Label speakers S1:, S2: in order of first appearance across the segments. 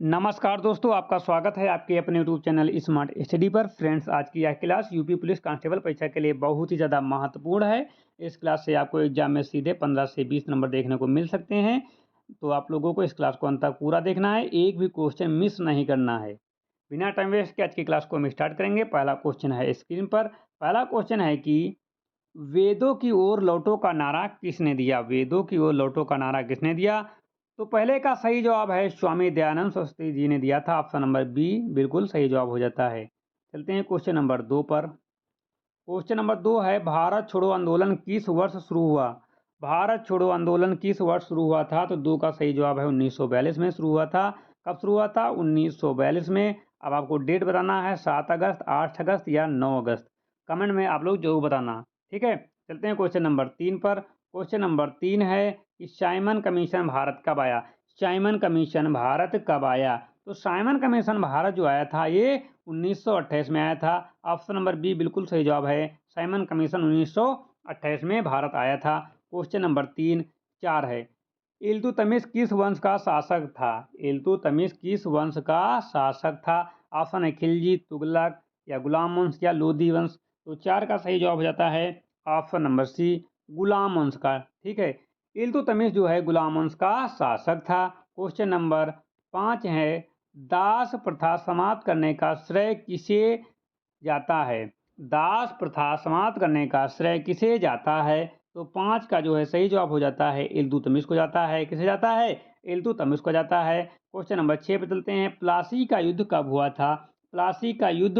S1: नमस्कार दोस्तों, आपका स्वागत है आपके अपने यूट्यूब चैनल स्मार्ट स्टडी पर। फ्रेंड्स, आज की यह क्लास यूपी पुलिस कांस्टेबल परीक्षा के लिए बहुत ही ज़्यादा महत्वपूर्ण है। इस क्लास से आपको एग्जाम में सीधे 15 से 20 नंबर देखने को मिल सकते हैं। तो आप लोगों को इस क्लास को अंत तक पूरा देखना है, एक भी क्वेश्चन मिस नहीं करना है। बिना टाइम वेस्ट के आज की क्लास को हम स्टार्ट करेंगे। पहला क्वेश्चन है स्क्रीन पर। पहला क्वेश्चन है कि वेदों की ओर लौटो का नारा किसने दिया? वेदों की ओर लौटो का नारा किसने दिया? तो पहले का सही जवाब है स्वामी दयानंद सरस्वती जी ने दिया था। ऑप्शन नंबर बी बिल्कुल सही जवाब हो जाता है। चलते हैं क्वेश्चन नंबर 2 पर। क्वेश्चन नंबर 2 है भारत छोड़ो आंदोलन किस वर्ष शुरू हुआ? भारत छोड़ो आंदोलन किस वर्ष शुरू हुआ था? तो 2 का सही जवाब है 1942 में शुरू हुआ था। कब शुरू हुआ था? 1942 में। अब आपको डेट बताना है 7 अगस्त, 8 अगस्त या 9 अगस्त। कमेंट में आप लोग जरूर बताना, ठीक है। चलते हैं क्वेश्चन नंबर 3 पर। क्वेश्चन नंबर 3 है कि साइमन कमीशन भारत कब आया? साइमन कमीशन भारत कब आया? तो साइमन कमीशन भारत जो आया था ये 1928 में आया था। ऑप्शन नंबर बी बिल्कुल सही जवाब है। साइमन कमीशन 1928 में भारत आया था। क्वेश्चन नंबर 4 है इल्तुतमिश किस वंश का शासक था? इल्तुतमिश किस वंश का शासक था? ऑप्शन है खिलजी, तुगलक या गुलाम वंश या लोधी वंश। तो 4 का सही जवाब हो जाता है ऑप्शन नंबर सी, गुलाम वंश का, ठीक है। इल्तुतमिश जो है गुलाम वंश का शासक था। क्वेश्चन नंबर 5 है दास प्रथा समाप्त करने का श्रेय किसे जाता है? दास प्रथा समाप्त करने का श्रेय किसे जाता है? तो 5 का जो है सही जवाब हो जाता है इल्तुतमिश को जाता है। किसे जाता है? इल्तुतमिश को जाता है। क्वेश्चन नंबर 6 पे चलते हैं। प्लासी का युद्ध कब हुआ था? प्लासी का युद्ध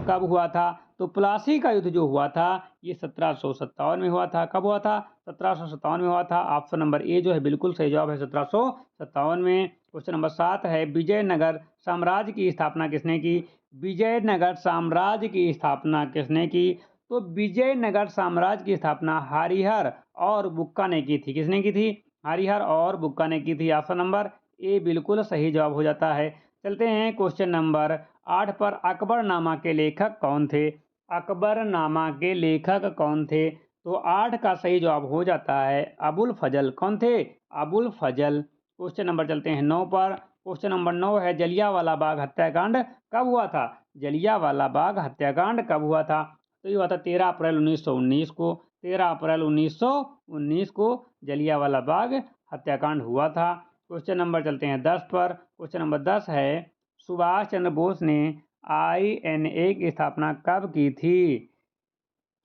S1: कब हुआ था? तो प्लासी का युद्ध जो हुआ था ये 1757 में हुआ था। कब हुआ था? 1757 में हुआ था। ऑप्शन नंबर ए जो है बिल्कुल सही जवाब है 1757 में। क्वेश्चन नंबर 7 है विजयनगर साम्राज्य की स्थापना किसने की? विजयनगर साम्राज्य की स्थापना किसने की? तो विजयनगर साम्राज्य की स्थापना हरिहर और बुक्का ने की थी। किसने की थी? हरिहर और बुक्का ने की थी। ऑप्शन नंबर ए बिल्कुल सही जवाब हो जाता है। चलते हैं क्वेश्चन नंबर 8 पर। अकबरनामा के लेखक कौन थे? अकबरनामा के लेखक कौन थे? तो 8 का सही जवाब हो जाता है अबुल फजल। कौन थे? अबुल फजल। क्वेश्चन नंबर चलते हैं 9 पर। क्वेश्चन नंबर 9 है जलियांवाला बाग हत्याकांड कब हुआ था? जलियांवाला बाग हत्याकांड कब हुआ था? तो ये हुआ था 13 अप्रैल 1919 को। 13 अप्रैल 1919 को जलियांवाला बाग हत्याकांड हुआ था। क्वेश्चन नंबर चलते हैं 10 पर। क्वेश्चन नंबर 10 है सुभाष चंद्र बोस ने आईएनए की स्थापना कब की थी?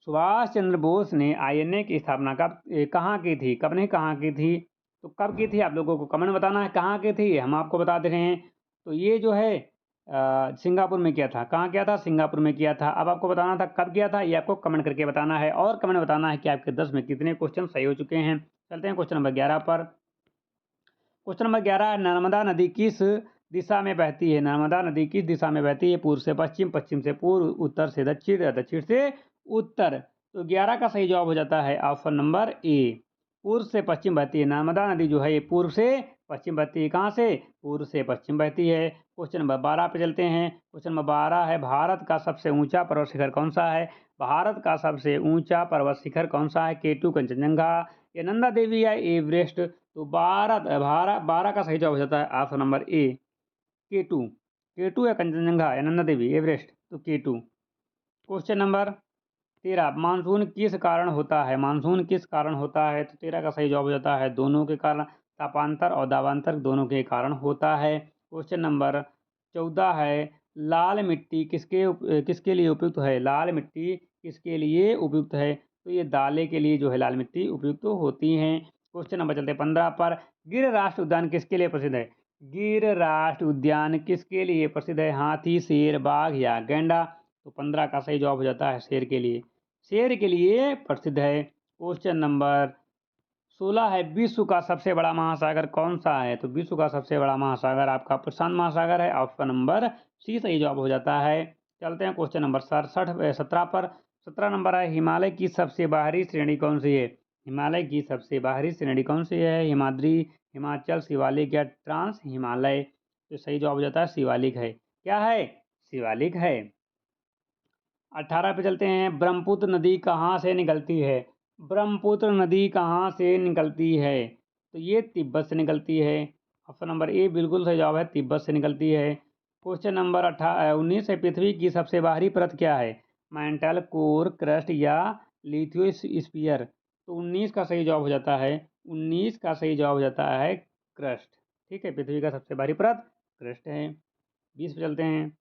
S1: सुभाष चंद्र बोस ने आईएनए की स्थापना कहाँ की थी? कब ने कहाँ की थी? तो कब की थी आप लोगों को कमेंट बताना है। कहाँ की थी हम आपको बता दे रहे हैं। तो ये जो है सिंगापुर में किया था। कहाँ किया था? सिंगापुर में किया था। अब आपको बताना था कब किया था, ये आपको कमेंट करके बताना है। और कमेंट बताना है कि आपके 10 में कितने क्वेश्चन सही हो चुके हैं। चलते हैं क्वेश्चन नंबर 11 पर। क्वेश्चन नंबर 11 है नर्मदा नदी किस दिशा में बहती है? नर्मदा नदी किस दिशा में बहती है? पूर्व से पश्चिम, पश्चिम से पूर्व, उत्तर से दक्षिण या दक्षिण से उत्तर। तो 11 का सही जवाब हो जाता है ऑप्शन नंबर ए, पूर्व से पश्चिम बहती है। नर्मदा नदी जो है ये पूर्व से पश्चिम बहती है। कहाँ से? पूर्व से पश्चिम बहती है। क्वेश्चन नंबर 12 पे चलते हैं। क्वेश्चन नंबर 12 है भारत का सबसे ऊंचा पर्वत शिखर कौन सा है? भारत का सबसे ऊंचा पर्वत शिखर कौन सा है? केटू, कंचनजंगा या नंदा देवी या एवरेस्ट? तो 12 का सही जवाब हो जाता है ऑप्शन नंबर ए, केटू। केटू या कंचनजंगा या नंदा देवी, एवरेस्ट? तो केटू। क्वेश्चन नंबर 13 मानसून किस कारण होता है? मानसून किस कारण होता है? तो 13 का सही जवाब हो जाता है दोनों के कारण। तापांतर और दाबांतर दोनों के कारण होता है। क्वेश्चन नंबर 14 है लाल मिट्टी किसके लिए उपयुक्त है? लाल मिट्टी किसके लिए उपयुक्त है? तो ये दालें के लिए जो है लाल मिट्टी उपयुक्त होती हैं। क्वेश्चन नंबर चलते हैं 15 पर। गिर राष्ट्रीय उद्यान किसके लिए प्रसिद्ध है? गिर राष्ट्रीय उद्यान किसके लिए प्रसिद्ध है? हाथी, शेर, बाघ या गैंडा? तो 15 का सही जवाब हो जाता है शेर के लिए। शेर के लिए प्रसिद्ध है। क्वेश्चन नंबर 16 है विश्व का सबसे बड़ा महासागर कौन सा है? तो विश्व का सबसे बड़ा महासागर आपका प्रशांत महासागर है। ऑप्शन नंबर सी सही जवाब हो जाता है। चलते हैं क्वेश्चन नंबर 17 पर। 17 नंबर है हिमालय की सबसे बाहरी श्रेणी कौन सी है? हिमालय की सबसे बाहरी श्रेणी कौन सी है? हिमाद्री, हिमाचल, शिवालिक या ट्रांस हिमालय? तो सही जवाब हो जाता है शिवालिक है। क्या है? शिवालिक है। 18 पे चलते हैं। ब्रह्मपुत्र नदी कहाँ से निकलती है? ब्रह्मपुत्र नदी कहाँ से निकलती है? तो ये तिब्बत से निकलती है। ऑप्शन नंबर ए बिल्कुल सही जवाब है, तिब्बत से निकलती है। क्वेश्चन नंबर 19 है, पृथ्वी की सबसे बाहरी परत क्या है? मैंटल, कोर, क्रस्ट या लिथोस्फीयर? तो 19 का सही जवाब हो जाता है, 19 का सही जवाब हो जाता है क्रस्ट। ठीक है, पृथ्वी का सबसे बाहरी परत क्रस्ट है। 20 पे चलते हैं।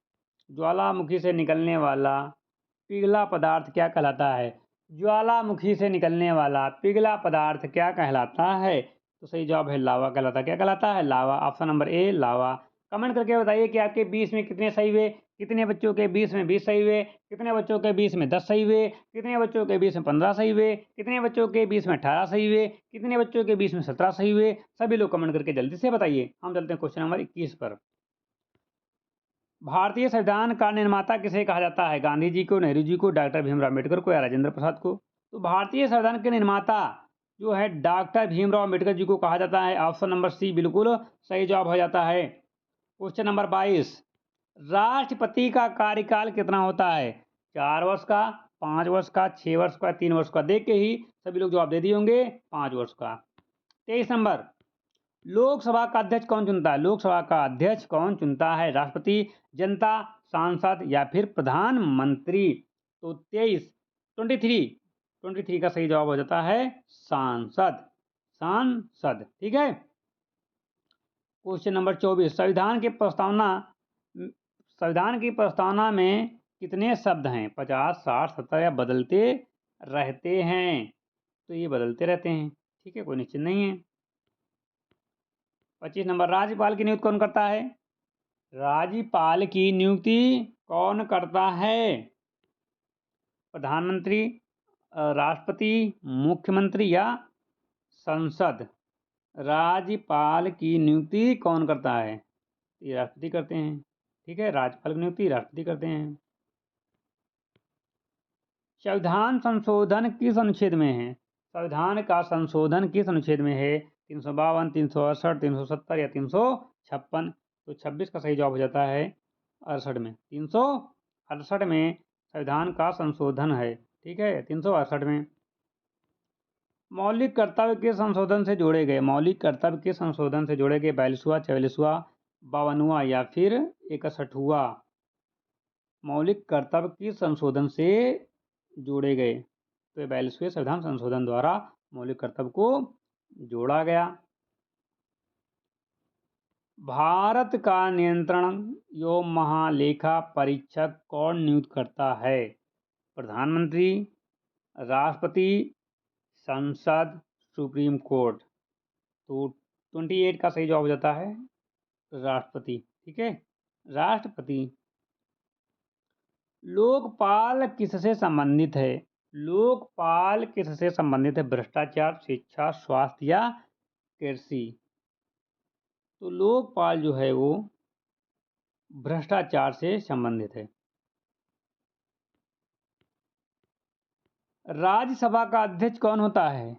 S1: ज्वालामुखी से निकलने वाला पिघला पदार्थ क्या कहलाता है? ज्वालामुखी से निकलने वाला पिघला पदार्थ क्या कहलाता है? तो सही जवाब है लावा कहलाता है। क्या कहलाता है? Lava. Option number A lava. Comment करके बताइए कि आपके 20 में कितने सही हुए, कितने बच्चों के 20 में 20 सही हुए, कितने बच्चों के 20 में 10 सही हुए, कितने बच्चों के 20 में 15 सही हुए, कितने बच्चों के 20 में 18 सही हुए, कितने बच्चों के 20 में 17 सही हुए। सभी लोग कमेंट करके जल्दी से बताइए। हम चलते हैं क्वेश्चन नंबर 21 पर। भारतीय संविधान का निर्माता किसे कहा जाता है? गांधी जी को, नेहरू जी को, डॉक्टर भीमराव अम्बेडकर को या राजेंद्र प्रसाद को? तो भारतीय संविधान के निर्माता जो है डॉक्टर भीमराव अम्बेडकर जी को कहा जाता है। ऑप्शन नंबर सी बिल्कुल सही जवाब हो जाता है। क्वेश्चन नंबर 22, राष्ट्रपति का कार्यकाल कितना होता है? 4 वर्ष का, 5 वर्ष का, 6 वर्ष का, 3 वर्ष का? देख के ही सभी लोग जवाब दे दिए होंगे 5 वर्ष का। 23 नंबर, लोकसभा का अध्यक्ष कौन चुनता है? लोकसभा का अध्यक्ष कौन चुनता है? राष्ट्रपति, जनता, सांसद या फिर प्रधानमंत्री? तो 23 का सही जवाब हो जाता है सांसद। सांसद। ठीक है। क्वेश्चन नंबर 24, संविधान की प्रस्तावना में कितने शब्द हैं? 50, 60, 70 या बदलते रहते हैं? तो ये बदलते रहते हैं। ठीक है, कोई निश्चित नहीं है। 25 नंबर, राज्यपाल की नियुक्ति कौन करता है? राज्यपाल की नियुक्ति कौन करता है? प्रधानमंत्री, राष्ट्रपति, मुख्यमंत्री या संसद? राज्यपाल की नियुक्ति कौन करता है? ये राष्ट्रपति करते हैं। ठीक है, राज्यपाल की नियुक्ति राष्ट्रपति करते हैं। संविधान संशोधन किस अनुच्छेद में है? संविधान का संशोधन किस अनुच्छेद में है? 352, 368, 370 या 356? तो 26 का सही जवाब हो जाता है 68 में। 368 में संविधान का संशोधन है। ठीक है, 368 में। मौलिक कर्तव्य के संशोधन से जोड़े गए, मौलिक कर्तव्य के संशोधन से जोड़े गए 42वां, 44वां, 52वां या फिर 61वां? मौलिक कर्तव्य किस संशोधन से जोड़े गए? तो 42वें संविधान संशोधन द्वारा मौलिक कर्तव्य को जोड़ा गया। भारत का नियंत्रण एवं महालेखा परीक्षक कौन नियुक्त करता है? प्रधानमंत्री, राष्ट्रपति, संसद, सुप्रीम कोर्ट? तो 28 का सही जवाब हो जाता है राष्ट्रपति। ठीक है, राष्ट्रपति। लोकपाल किससे संबंधित है? लोकपाल किससे संबंधित है? भ्रष्टाचार, शिक्षा, स्वास्थ्य या कृषि? तो लोकपाल जो है वो भ्रष्टाचार से संबंधित है। राज्यसभा का अध्यक्ष कौन होता है?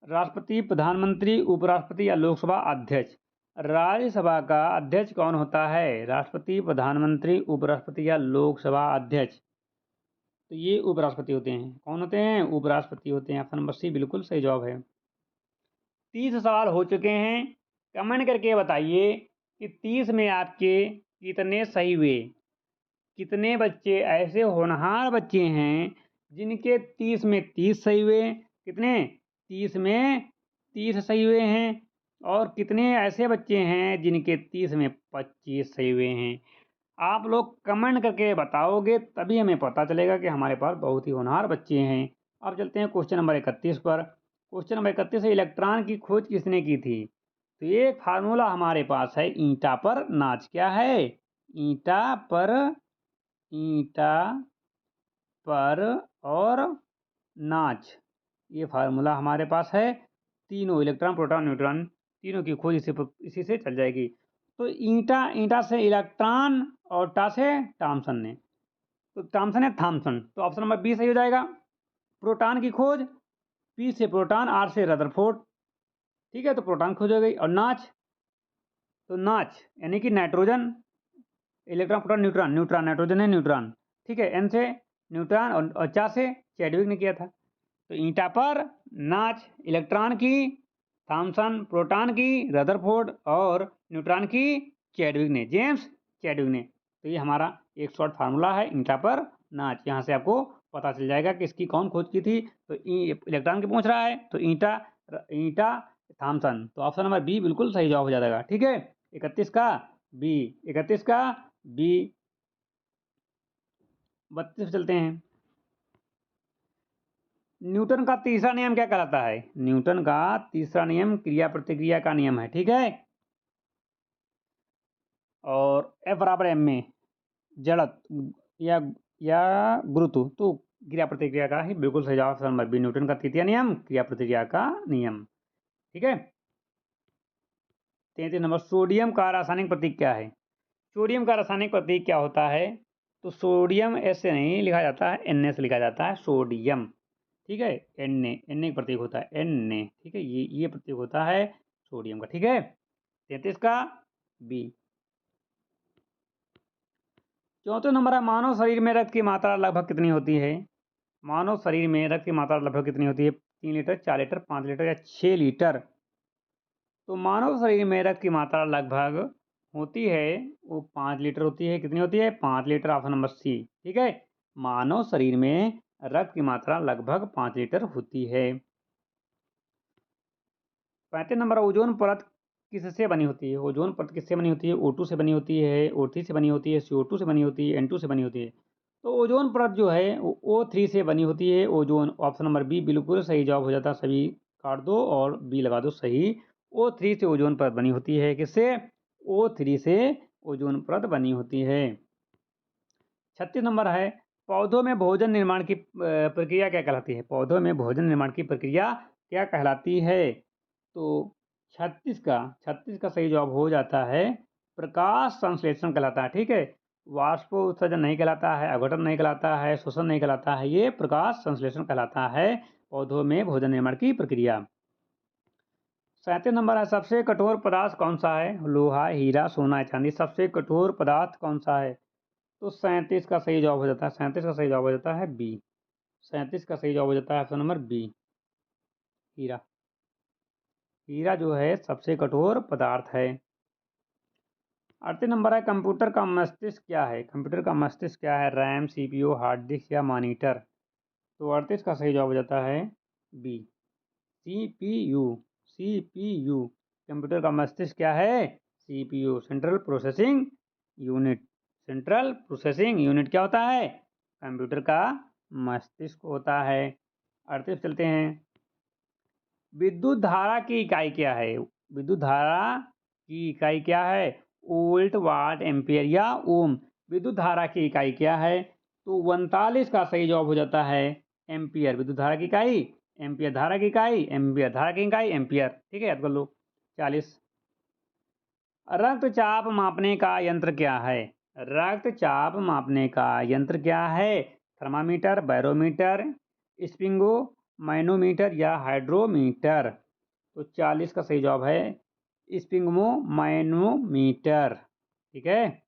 S1: राष्ट्रपति, प्रधानमंत्री, उपराष्ट्रपति या लोकसभा अध्यक्ष? राज्यसभा का अध्यक्ष कौन होता है? राष्ट्रपति, प्रधानमंत्री, उपराष्ट्रपति या लोकसभा अध्यक्ष? तो ये उपराष्ट्रपति होते हैं। कौन होते हैं? उपराष्ट्रपति होते हैं। ऑप्शन नंबर सी बिल्कुल सही जवाब है। 30 सवाल हो चुके हैं। कमेंट करके बताइए कि 30 में आपके कितने सही हुए। कितने बच्चे ऐसे होनहार बच्चे हैं जिनके 30 में 30 सही हुए? कितने? 30 में 30 सही हुए हैं। और कितने ऐसे बच्चे हैं जिनके 30 में 25 सही हुए हैं? आप लोग कमेंट करके बताओगे तभी हमें पता चलेगा कि हमारे पास बहुत ही होनहार बच्चे हैं। अब चलते हैं क्वेश्चन नंबर 31 पर। क्वेश्चन नंबर 31 है, इलेक्ट्रॉन की खोज किसने की थी? तो ये एक फार्मूला हमारे पास है, ईंटा पर नाच। क्या है? ईंटा पर, ईंटा पर और नाच। ये फार्मूला हमारे पास है। तीनों इलेक्ट्रॉन, प्रोटॉन, न्यूट्रॉन तीनों की खोज इसी से चल जाएगी। तो ईंटा से इलेक्ट्रॉन और टा से थॉमसन ने, तो थॉमसन है थॉमसन। तो ऑप्शन नंबर बी सही हो जाएगा। प्रोटॉन की खोज, पी से प्रोटॉन, आर से रदरफोर्ड। ठीक है, तो प्रोटॉन खोज हो गई। और नाच, तो नाच यानी कि nitrogen, electron, proton, neutron, neutron nitrogen है, न्यूट्रॉन। ठीक है, एन से न्यूट्रॉन और चा से चैडविक ने किया था। तो ईंटा पर नाच, इलेक्ट्रॉन की थॉमसन, प्रोटॉन की रदरफोर्ड और न्यूट्रॉन की चैडविक ने, जेम्स चैडविक ने। तो ये हमारा एक शॉर्ट फार्मूला है ईंटा पर नाच। यहाँ से आपको पता चल जाएगा कि इसकी कौन खोज की थी। तो इलेक्ट्रॉन की पूछ रहा है तो ईंटा ईंटा थॉमसन, तो ऑप्शन नंबर बी बिल्कुल सही जवाब हो जाएगा। ठीक है, 31 का बी, 31 का बी। 32 पे चलते हैं। न्यूटन का तीसरा नियम क्या कहलाता है? न्यूटन का तीसरा नियम क्रिया प्रतिक्रिया का नियम है। ठीक है, और F बराबर एम में जड़त या गुरुत्व, तो क्रिया प्रतिक्रिया का ही बिल्कुल सही जवाब नंबर बी, न्यूटन का तृतीय नियम क्रिया प्रतिक्रिया का नियम। ठीक है, 33 नंबर, सोडियम का रासायनिक प्रतीक क्या है? सोडियम का रासायनिक प्रतीक क्या होता है? तो सोडियम एस से नहीं लिखा जाता है, एन से लिखा जाता है सोडियम। ठीक है, एन का प्रतीक होता है एन। ठीक है, ये प्रतीक होता है सोडियम का। ठीक है, 33 का बी। चौथे नंबर है, मानव शरीर में रक्त की मात्रा लगभग कितनी होती है? मानव शरीर में रक्त की मात्रा लगभग कितनी होती है? 3 लीटर, 4 लीटर, 5 लीटर या 6 लीटर? तो मानव शरीर में रक्त की मात्रा लगभग होती है वो 5 लीटर होती है। कितनी होती है? 5 लीटर, ऑप्शन नंबर सी। ठीक है, मानव शरीर में रक्त की मात्रा लगभग 5 लीटर होती है। 35 नंबर, ओजोन परत किससे बनी होती है? ओजोन परत किससे बनी होती है? O2 से बनी होती है, O3 से बनी होती है, CO2 से बनी होती है, N2 से बनी होती है। तो ओजोन परत जो है वो O3 से बनी होती है। ओजोन, ऑप्शन नंबर बी बिल्कुल सही जवाब हो जाता है। सभी काट दो और बी लगा दो सही। O3 से ओजोन परत बनी होती है। किससे? O3 से ओजोन परत बनी होती है। 36 नंबर है, पौधों में भोजन निर्माण की प्रक्रिया क्या कहलाती है? पौधों में भोजन निर्माण की प्रक्रिया क्या कहलाती है? तो 36 का सही जवाब हो जाता है प्रकाश संश्लेषण कहलाता है। ठीक है, वाष्पोत्सर्जन नहीं कहलाता है, अवघटन नहीं कहलाता है, श्वसन नहीं कहलाता है, ये प्रकाश संश्लेषण कहलाता है पौधों में भोजन निर्माण की प्रक्रिया। 37 नंबर है, सबसे कठोर पदार्थ कौन सा है? लोहा, हीरा, सोना, चांदी। सबसे कठोर पदार्थ कौन सा है? तो 37 का सही जवाब हो जाता है, 37 का सही जवाब हो जाता है बी। 37 का सही जवाब हो जाता है ऑप्शन नंबर बी, हीरा। हीरा जो है सबसे कठोर पदार्थ है। 38 नंबर है, कंप्यूटर का मस्तिष्क क्या है? कंप्यूटर का मस्तिष्क क्या है? रैम, सीपीयू, हार्ड डिस्क या मॉनिटर? तो 38 का सही जवाब हो जाता है बी, सीपीयू। सीपीयू, कंप्यूटर का मस्तिष्क क्या है? CPU, central processing unit. Central processing unit क्या होता है? कंप्यूटर का मस्तिष्क होता है। 38 चलते हैं, विद्युत धारा की इकाई क्या है? विद्युत धारा की इकाई क्या है? वोल्ट, वाट, एम्पियर या ओम? विद्युत धारा की इकाई क्या है? तो 39 का सही जवाब हो जाता है एम्पियर। विद्युत धारा की इकाई एम्पियर, धारा की इकाई एम्पियर, धारा की इकाई एम्पियर। ठीक है, याद कर लो। 40, रक्तचाप मापने का यंत्र क्या है? रक्तचाप मापने का यंत्र क्या है? थर्मामीटर, बैरोमीटर, स्पिंगो मैनोमीटर या हाइड्रोमीटर? तो 40 का सही जवाब है स्पिंगमो मैनोमीटर। ठीक है,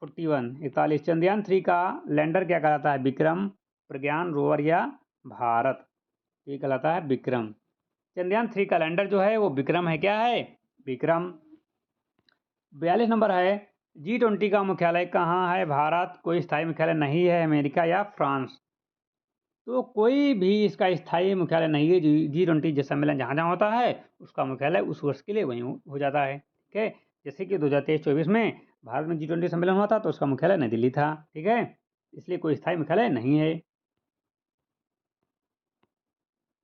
S1: 41, 41, चंद्रयान 3 का लैंडर क्या कहलाता है? विक्रम, प्रज्ञान, रोवर या भारत? ये कहलाता है विक्रम। चंद्रयान 3 का लैंडर जो है वो विक्रम है। क्या है? विक्रम। 42 नंबर है, G20 का मुख्यालय कहाँ है? भारत, कोई स्थायी मुख्यालय नहीं है, अमेरिका या फ्रांस? तो कोई भी इसका स्थायी मुख्यालय नहीं है। G20 सम्मेलन जहाँ जहाँ होता है उसका मुख्यालय उस वर्ष के लिए वहीं हो जाता है। ठीक है, जैसे कि 2023-24 में भारत में G20 सम्मेलन हुआ था तो उसका मुख्यालय नई दिल्ली था। ठीक है, इसलिए कोई स्थायी मुख्यालय नहीं है।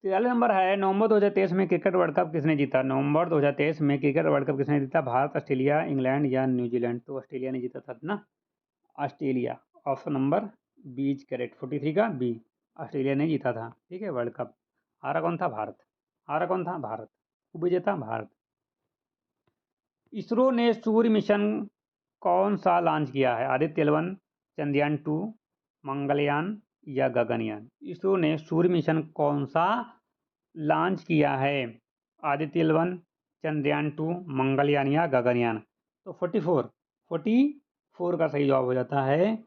S1: 43 नंबर है, नवंबर 2023 में क्रिकेट वर्ल्ड कप किसने जीता? नवंबर 2023 में क्रिकेट वर्ल्ड कप किसने जीता? भारत, ऑस्ट्रेलिया, इंग्लैंड या न्यूजीलैंड? तो ऑस्ट्रेलिया ने जीता था ना, Australia. Option number B is correct, 43 का बी, ऑस्ट्रेलिया ने जीता था। ठीक है, वर्ल्ड कप। हारा कौन था? भारत। हारा कौन था? भारत। उपविजेता भारत। इसरो ने सूर्य मिशन कौन सा लॉन्च किया है? आदित्य L1, चंद्रयान 2, मंगलयान या गगनयान? इसरो ने सूर्य मिशन कौन सा लॉन्च किया है? आदित्य L1, चंद्रयान 2, मंगलयान या गगनयान? तो 44 का सही जवाब हो जाता है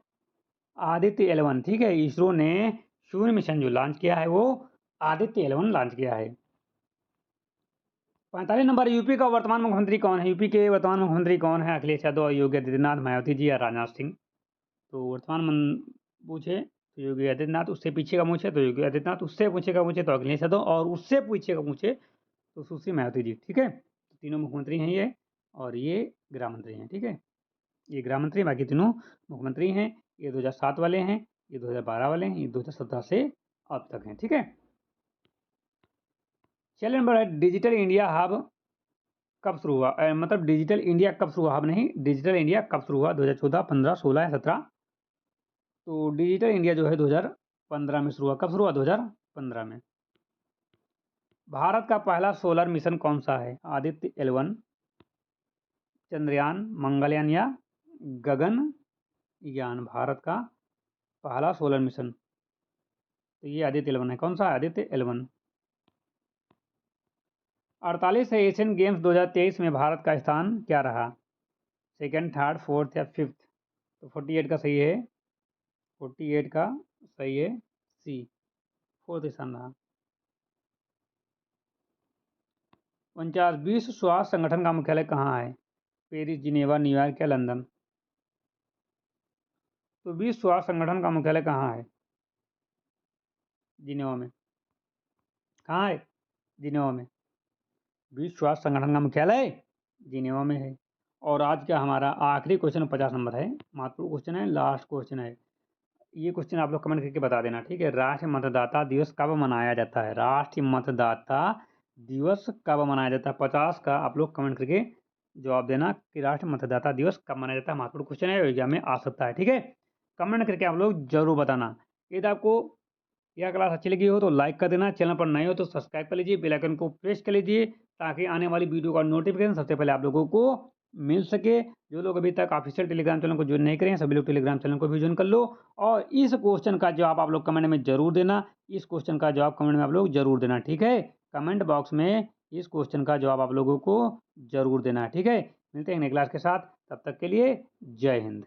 S1: आदित्य L1। ठीक है, इसरो ने सूर्य मिशन जो लॉन्च किया है वो आदित्य L1 लॉन्च किया है। 45 नंबर, यूपी का वर्तमान मुख्यमंत्री कौन है? यूपी के वर्तमान मुख्यमंत्री कौन है? अखिलेश यादव, योगी आदित्यनाथ, मायावती जी या राजनाथ सिंह? तो वर्तमान पूछे तो योगी आदित्यनाथ, उससे पीछे का पूछे तो योगी आदित्यनाथ, उससे पूछे का पूछे तो अखिलेश यादव, और उससे पूछे का पूछे तो सुश्री मायावती जी। ठीक है, तो तीनों मुख्यमंत्री हैं ये, और ये गृह मंत्री हैं। ठीक है, ये गृह मंत्री, बाकी तीनों मुख्यमंत्री हैं। ये 2007 वाले हैं, ये 2012 वाले हैं, ये 2017 से अब तक हैं। ठीक है, चलिए नंबर है डिजिटल इंडिया हब कब शुरू हुआ? मतलब डिजिटल इंडिया कब शुरू हुआ, हब नहीं, डिजिटल इंडिया कब शुरू हुआ? 2014, 15, 16 या 17? तो डिजिटल इंडिया जो है 2015 में शुरू हुआ। कब शुरू हुआ? 2015 में। भारत का पहला सोलर मिशन कौन सा है? आदित्य L1, चंद्रयान, मंगलयान या गगनयान? भारत का पहला सोलर मिशन, तो ये आदित्य L1 है। कौन सा? आदित्य L1। 48 एशियन गेम्स 2023 में भारत का स्थान क्या रहा? सेकंड, थर्ड, फोर्थ या फिफ्थ? तो 48 का सही है, 48 का सही है सी, फोर्थ स्थान रहा। 49 विश्व स्वास्थ्य संगठन का मुख्यालय कहाँ है? पेरिस, जिनेवा, न्यूयॉर्क या लंदन? तो विश्व स्वास्थ्य संगठन का मुख्यालय कहाँ है? जिनेवा में। कहाँ है? जिनेवा में। विश्व स्वास्थ्य संगठन का मुख्यालय जिनेवा में है। और आज का हमारा आखिरी क्वेश्चन 50 नंबर है, महत्वपूर्ण क्वेश्चन है, लास्ट क्वेश्चन है। ये क्वेश्चन आप लोग कमेंट करके बता देना। ठीक है, राष्ट्रीय मतदाता दिवस कब मनाया जाता है? राष्ट्रीय मतदाता दिवस कब मनाया जाता है? 50 का आप लोग कमेंट करके जवाब देना कि राष्ट्रीय मतदाता दिवस कब मनाया जाता है। महत्वपूर्ण क्वेश्चन है, एग्जाम में आ सकता है। ठीक है, कमेंट करके आप लोग जरूर बताना। यदि आपको यह क्लास अच्छी लगी हो तो लाइक कर देना, चैनल पर नए हो तो सब्सक्राइब कर लीजिए, बेल आइकन को प्रेस कर लीजिए ताकि आने वाली वीडियो का नोटिफिकेशन सबसे पहले आप लोगों को मिल सके। जो लोग अभी तक ऑफिशियल टेलीग्राम चैनल को ज्वाइन नहीं करें, सभी लोग टेलीग्राम चैनल को भी ज्वाइन कर लो। और इस क्वेश्चन का जवाब आप लोग कमेंट में जरूर देना, इस क्वेश्चन का जवाब कमेंट में आप लोग जरूर देना। ठीक है, कमेंट बॉक्स में इस क्वेश्चन का जवाब आप लोगों को जरूर देना है। ठीक है, मिलते हैं नेक्स्ट क्लास के साथ, तब तक के लिए जय हिंद।